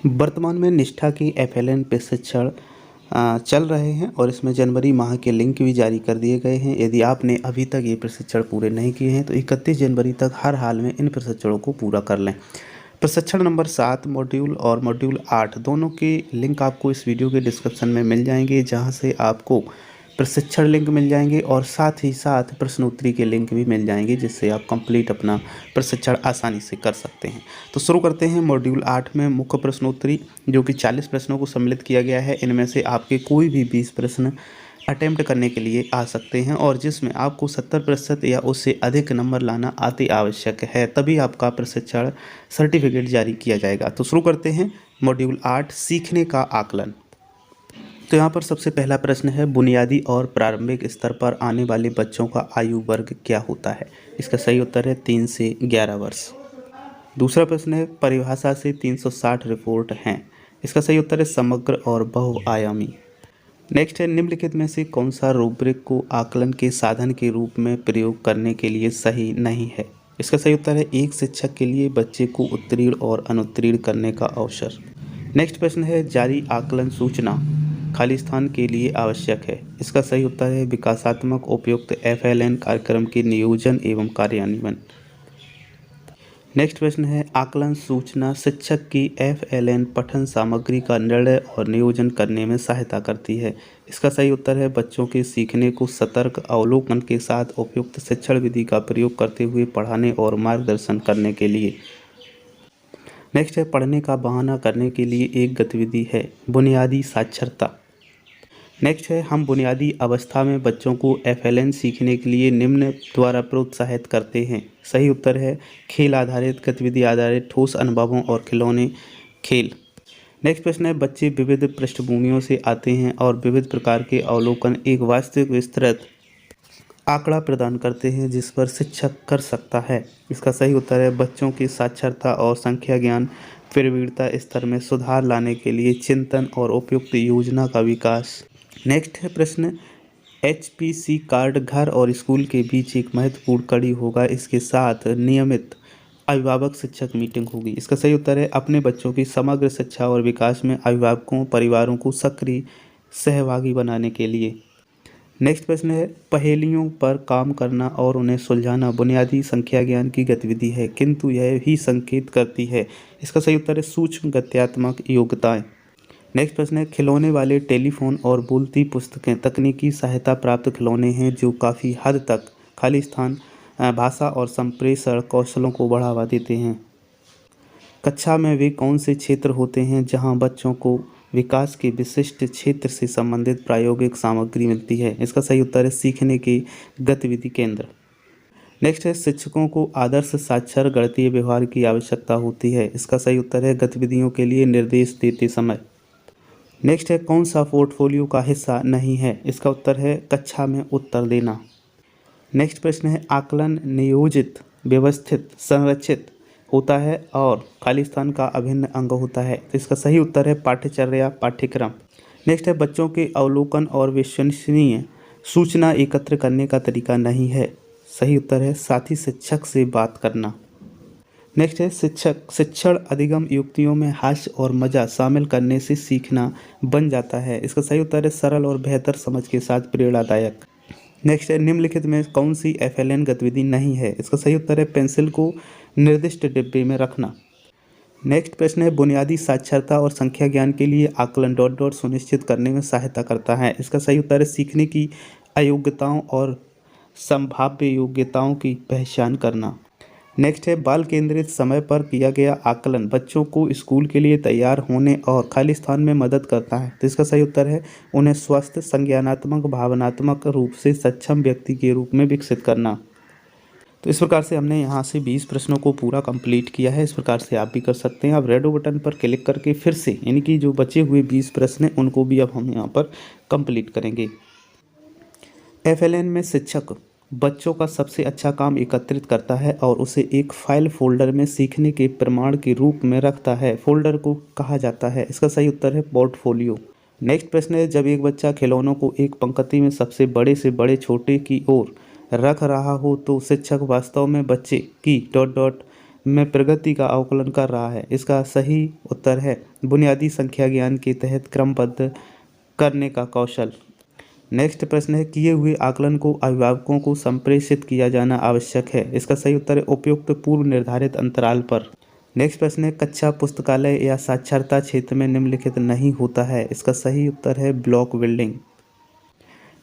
वर्तमान में निष्ठा की एफएलएन प्रशिक्षण चल रहे हैं और इसमें जनवरी माह के लिंक भी जारी कर दिए गए हैं। यदि आपने अभी तक ये प्रशिक्षण पूरे नहीं किए हैं तो 31 जनवरी तक हर हाल में इन प्रशिक्षणों को पूरा कर लें। प्रशिक्षण नंबर 7 मॉड्यूल और मॉड्यूल 8 दोनों के लिंक आपको इस वीडियो के डिस्क्रिप्शन में मिल जाएंगे, जहां से आपको प्रशिक्षण लिंक मिल जाएंगे और साथ ही साथ प्रश्नोत्तरी के लिंक भी मिल जाएंगे, जिससे आप कंप्लीट अपना प्रशिक्षण आसानी से कर सकते हैं। तो शुरू करते हैं मॉड्यूल 8 में मुख्य प्रश्नोत्तरी, जो कि 40 प्रश्नों को सम्मिलित किया गया है। इनमें से आपके कोई भी 20 प्रश्न अटेम्प्ट करने के लिए आ सकते हैं और जिसमें आपको 70% या उससे अधिक नंबर लाना अति आवश्यक है, तभी आपका प्रशिक्षण सर्टिफिकेट जारी किया जाएगा। तो शुरू करते हैं मॉड्यूल 8 सीखने का आकलन। तो यहाँ पर सबसे पहला प्रश्न है, बुनियादी और प्रारंभिक स्तर पर आने वाले बच्चों का आयु वर्ग क्या होता है? इसका सही उत्तर है 3 से 11 वर्ष। दूसरा प्रश्न है, परिभाषा से 360 रिपोर्ट हैं। इसका सही उत्तर है समग्र और बहुआयामी। नेक्स्ट है, निम्नलिखित में से कौन सा रूब्रिक को आकलन के साधन के रूप में प्रयोग करने के लिए सही नहीं है? इसका सही उत्तर है एक शिक्षक के लिए बच्चे को उत्तीर्ण और अनुत्तीर्ण करने का अवसर। नेक्स्ट प्रश्न है, जारी आकलन सूचना खाली स्थान के लिए आवश्यक है। इसका सही उत्तर है विकासात्मक उपयुक्त एफएलएन कार्यक्रम के नियोजन एवं कार्यान्वयन। नेक्स्ट प्रश्न है, आकलन सूचना शिक्षक की एफएलएन पठन सामग्री का निर्णय और नियोजन करने में सहायता करती है। इसका सही उत्तर है बच्चों के सीखने को सतर्क अवलोकन के साथ उपयुक्त शिक्षण विधि का प्रयोग करते हुए पढ़ाने और मार्गदर्शन करने के लिए। नेक्स्ट है, पढ़ने का बहाना करने के लिए एक गतिविधि है बुनियादी साक्षरता। नेक्स्ट है, हम बुनियादी अवस्था में बच्चों को एफएलएन सीखने के लिए निम्न द्वारा प्रोत्साहित करते हैं। सही उत्तर है खेल आधारित, गतिविधि आधारित, ठोस अनुभवों और खिलौने खेल। नेक्स्ट प्रश्न है, बच्चे विविध पृष्ठभूमियों से आते हैं और विविध प्रकार के अवलोकन एक वास्तविक विस्तृत आंकड़ा प्रदान करते हैं जिस पर शिक्षक कर सकता है। इसका सही उत्तर है बच्चों की साक्षरता और संख्या ज्ञान प्रवीणता स्तर में सुधार लाने के लिए चिंतन और उपयुक्त योजना का विकास। नेक्स्ट है प्रश्न, एचपीसी कार्ड घर और स्कूल के बीच एक महत्वपूर्ण कड़ी होगा, इसके साथ नियमित अभिभावक शिक्षक मीटिंग होगी। इसका सही उत्तर है अपने बच्चों की समग्र शिक्षा और विकास में अभिभावकों परिवारों को सक्रिय सहभागी बनाने के लिए। नेक्स्ट प्रश्न है, पहेलियों पर काम करना और उन्हें सुलझाना बुनियादी संख्या ज्ञान की गतिविधि है, किंतु यह भी संकेत करती है। इसका सही उत्तर है सूक्ष्म गत्यात्मक योग्यताएं। नेक्स्ट प्रश्न है, खिलौने वाले टेलीफोन और बोलती पुस्तकें तकनीकी सहायता प्राप्त खिलौने हैं जो काफ़ी हद तक खाली स्थान भाषा और संप्रेषण कौशलों को बढ़ावा देते हैं। कक्षा में वे कौन से क्षेत्र होते हैं जहां बच्चों को विकास के विशिष्ट क्षेत्र से संबंधित प्रायोगिक सामग्री मिलती है? इसका सही उत्तर है सीखने के गतिविधि केंद्र। नेक्स्ट है, शिक्षकों को आदर्श साक्षर गणितीय व्यवहार की आवश्यकता होती है। इसका सही उत्तर है गतिविधियों के लिए निर्देश देते समय। नेक्स्ट है, कौन सा पोर्टफोलियो का हिस्सा नहीं है? इसका उत्तर है कक्षा में उत्तर देना। नेक्स्ट प्रश्न है, आकलन नियोजित व्यवस्थित संरचित होता है और खाली स्थान का अभिन्न अंग होता है। तो इसका सही उत्तर है पाठ्यचर्या पाठ्यक्रम। नेक्स्ट है, बच्चों के अवलोकन और विश्वसनीय सूचना एकत्र करने का तरीका नहीं है। सही उत्तर है साथी शिक्षक से बात करना। नेक्स्ट है, शिक्षण अधिगम युक्तियों में हास्य और मजा शामिल करने से सीखना बन जाता है। इसका सही उत्तर है सरल और बेहतर समझ के साथ प्रेरणादायक। नेक्स्ट है, निम्नलिखित में कौन सी एफएलएन गतिविधि नहीं है? इसका सही उत्तर है पेंसिल को निर्दिष्ट डिब्बे में रखना। नेक्स्ट प्रश्न है, बुनियादी साक्षरता और संख्या ज्ञान के लिए आकलन डॉट डॉट सुनिश्चित करने में सहायता करता है। इसका सही उत्तर है सीखने की अयोग्यताओं और संभाव्य योग्यताओं की पहचान करना। नेक्स्ट है, बाल केंद्रित समय पर किया गया आकलन बच्चों को स्कूल के लिए तैयार होने और खाली स्थान में मदद करता है। तो इसका सही उत्तर है उन्हें स्वस्थ संज्ञानात्मक भावनात्मक रूप से सक्षम व्यक्ति के रूप में विकसित करना। तो इस प्रकार से हमने यहाँ से 20 प्रश्नों को पूरा कंप्लीट किया है। इस प्रकार से आप भी कर सकते हैं। आप रेडो बटन पर क्लिक करके फिर से यानी कि जो बचे हुए 20 प्रश्न हैं उनको भी अब हम यहाँ पर कंप्लीट करेंगे। एफएलएन में शिक्षक बच्चों का सबसे अच्छा काम एकत्रित करता है और उसे एक फाइल फोल्डर में सीखने के प्रमाण के रूप में रखता है। फोल्डर को कहा जाता है। इसका सही उत्तर है पोर्टफोलियो। नेक्स्ट प्रश्न है, जब एक बच्चा खिलौनों को एक पंक्ति में सबसे बड़े से बड़े छोटे की ओर रख रहा हो तो शिक्षक वास्तव में बच्चे की डॉट डॉट में प्रगति का आकलन कर रहा है। इसका सही उत्तर है बुनियादी संख्या ज्ञान के तहत क्रमबद्ध करने का कौशल। नेक्स्ट प्रश्न है किए हुए आकलन को अभिभावकों को संप्रेषित किया जाना आवश्यक है। इसका सही उत्तर है उपयुक्त पूर्व निर्धारित अंतराल पर। नेक्स्ट प्रश्न है कक्षा पुस्तकालय या साक्षरता क्षेत्र में निम्नलिखित नहीं होता है। इसका सही उत्तर है ब्लॉक बिल्डिंग।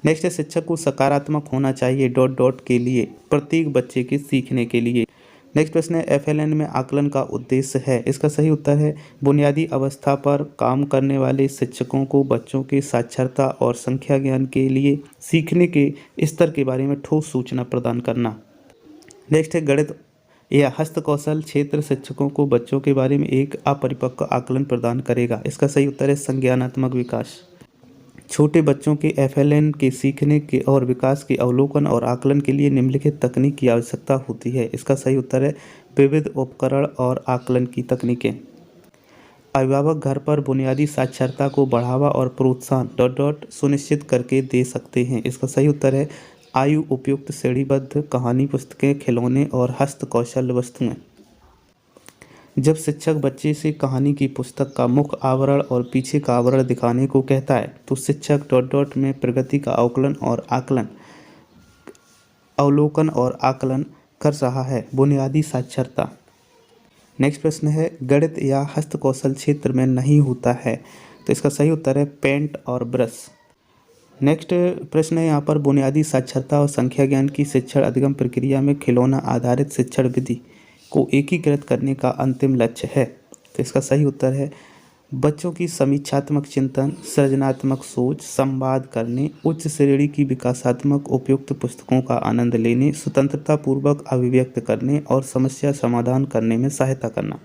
नेक्स्ट है शिक्षक को सकारात्मक होना चाहिए डॉट डॉट के लिए प्रत्येक बच्चे के सीखने के लिए। नेक्स्ट प्रश्न है एफएलएन में आकलन का उद्देश्य है। इसका सही उत्तर है बुनियादी अवस्था पर काम करने वाले शिक्षकों को बच्चों के साक्षरता और संख्या ज्ञान के लिए सीखने के स्तर के बारे में ठोस सूचना प्रदान करना। नेक्स्ट है गणित या हस्तकौशल क्षेत्र शिक्षकों को बच्चों के बारे में एक अपरिपक्व आकलन प्रदान करेगा। इसका सही उत्तर है संज्ञानात्मक विकास। छोटे बच्चों के एफएलएन के सीखने के और विकास के अवलोकन और आकलन के लिए निम्नलिखित तकनीक की आवश्यकता होती है। इसका सही उत्तर है विविध उपकरण और आकलन की तकनीकें। अभिभावक घर पर बुनियादी साक्षरता को बढ़ावा और प्रोत्साहन डॉट डॉट सुनिश्चित करके दे सकते हैं। इसका सही उत्तर है आयु उपयुक्त श्रेणीबद्ध कहानी पुस्तकें खिलौने और हस्तकौशल वस्तुएं। जब शिक्षक बच्चे से कहानी की पुस्तक का मुख्य आवरण और पीछे का आवरण दिखाने को कहता है तो शिक्षक डॉट डॉट में प्रगति का अवलोकन और आकलन कर रहा है बुनियादी साक्षरता। नेक्स्ट प्रश्न है गणित या हस्तकौशल क्षेत्र में नहीं होता है तो इसका सही उत्तर है पेंट और ब्रश। नेक्स्ट प्रश्न है यहाँ पर बुनियादी साक्षरता और संख्या ज्ञान की शिक्षण अधिगम प्रक्रिया में खिलौना आधारित शिक्षण विधि को एकीकृत करने का अंतिम लक्ष्य है। तो इसका सही उत्तर है बच्चों की समीक्षात्मक चिंतन सृजनात्मक सोच संवाद करने उच्च श्रेणी की विकासात्मक उपयुक्त पुस्तकों का आनंद लेने स्वतंत्रता पूर्वक अभिव्यक्त करने और समस्या समाधान करने में सहायता करना।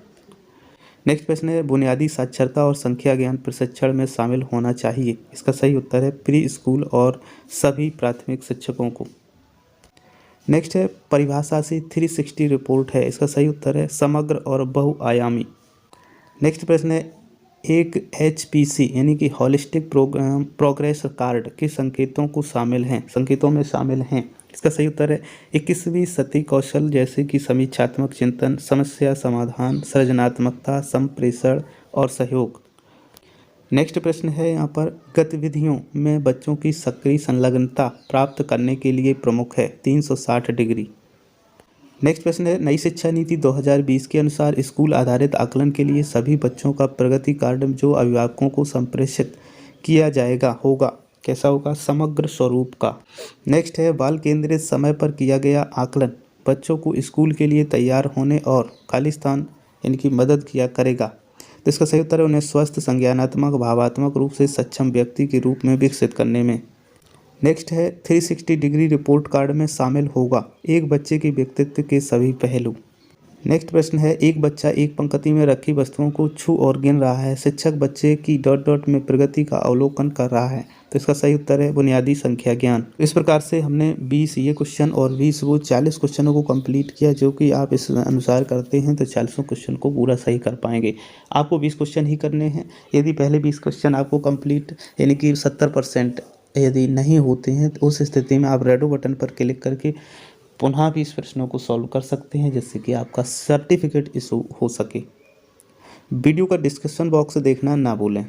नेक्स्ट प्रश्न है बुनियादी साक्षरता और संख्या ज्ञान प्रशिक्षण में शामिल होना चाहिए। इसका सही उत्तर है प्री स्कूल और सभी प्राथमिक शिक्षकों को। नेक्स्ट है परिभाषा से 360 रिपोर्ट है। इसका सही उत्तर है समग्र और बहुआयामी। नेक्स्ट प्रश्न है एक HPC यानी कि होलिस्टिक प्रोग्रेस कार्ड के संकेतों में शामिल हैं। इसका सही उत्तर है 21वीं सदी कौशल जैसे कि समीक्षात्मक चिंतन समस्या समाधान सृजनात्मकता संप्रेषण और सहयोग। नेक्स्ट प्रश्न है यहाँ पर गतिविधियों में बच्चों की सक्रिय संलग्नता प्राप्त करने के लिए प्रमुख है 360 डिग्री। नेक्स्ट प्रश्न है नई शिक्षा नीति 2020 के अनुसार स्कूल आधारित आकलन के लिए सभी बच्चों का प्रगति कार्ड जो अभिभावकों को संप्रेषित किया जाएगा होगा कैसा होगा समग्र स्वरूप का। नेक्स्ट है बाल केंद्रित समय पर किया गया आकलन बच्चों को स्कूल के लिए तैयार होने और खालिस्तान यानी कि मदद किया करेगा। तो इसका सही उत्तर है उन्हें स्वस्थ संज्ञानात्मक भावात्मक रूप से सक्षम व्यक्ति के रूप में विकसित करने में। नेक्स्ट है 360 डिग्री रिपोर्ट कार्ड में शामिल होगा एक बच्चे के व्यक्तित्व के सभी पहलू। नेक्स्ट प्रश्न है एक बच्चा एक पंक्ति में रखी वस्तुओं को छू और गिन रहा है शिक्षक बच्चे की डॉट डॉट में प्रगति का अवलोकन कर रहा है। तो इसका सही उत्तर है बुनियादी संख्या ज्ञान। इस प्रकार से हमने 20 ये क्वेश्चन और 20 वो 40 क्वेश्चनों को कंप्लीट किया जो कि आप इस अनुसार करते हैं तो 40 क्वेश्चन को पूरा सही कर पाएंगे। आपको 20 क्वेश्चन ही करने हैं। यदि पहले 20 क्वेश्चन आपको कंप्लीट यानी कि 70% यदि नहीं होते हैं तो उस स्थिति में आप रेडो बटन पर क्लिक करके पुनः भी इस प्रश्नों को सॉल्व कर सकते हैं जिससे कि आपका सर्टिफिकेट इशू हो सके। वीडियो का डिस्क्रिप्शन बॉक्स देखना ना भूलें।